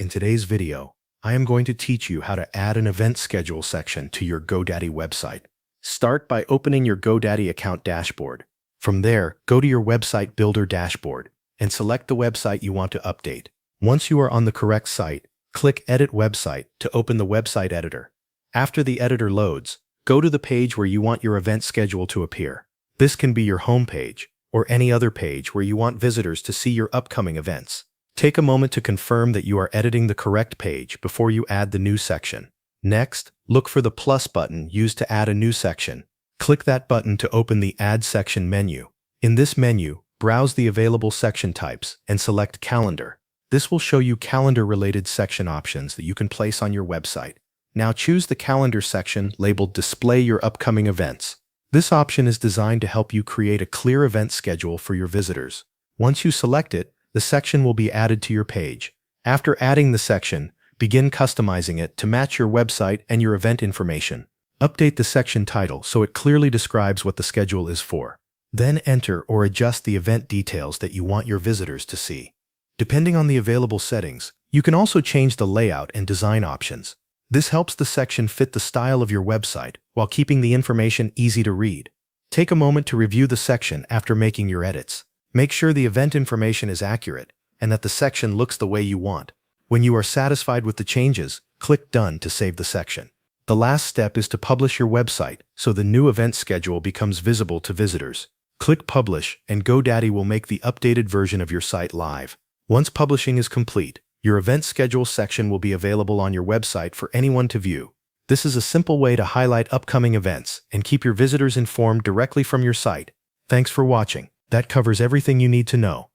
In today's video, I am going to teach you how to add an event schedule section to your GoDaddy website. Start by opening your GoDaddy account dashboard. From there, go to your website builder dashboard and select the website you want to update. Once you are on the correct site, click Edit Website to open the website editor. After the editor loads, go to the page where you want your event schedule to appear. This can be your home page or any other page where you want visitors to see your upcoming events. Take a moment to confirm that you are editing the correct page before you add the new section. Next, look for the plus button used to add a new section. Click that button to open the Add Section menu. In this menu, browse the available section types and select Calendar. This will show you calendar-related section options that you can place on your website. Now choose the Calendar section labeled Display Your Upcoming Events. This option is designed to help you create a clear event schedule for your visitors. Once you select it, the section will be added to your page. After adding the section, begin customizing it to match your website and your event information. Update the section title so it clearly describes what the schedule is for. Then enter or adjust the event details that you want your visitors to see. Depending on the available settings, you can also change the layout and design options. This helps the section fit the style of your website while keeping the information easy to read. Take a moment to review the section after making your edits. Make sure the event information is accurate and that the section looks the way you want. When you are satisfied with the changes, click Done to save the section. The last step is to publish your website so the new event schedule becomes visible to visitors. Click Publish and GoDaddy will make the updated version of your site live. Once publishing is complete, your event schedule section will be available on your website for anyone to view. This is a simple way to highlight upcoming events and keep your visitors informed directly from your site. Thanks for watching. That covers everything you need to know.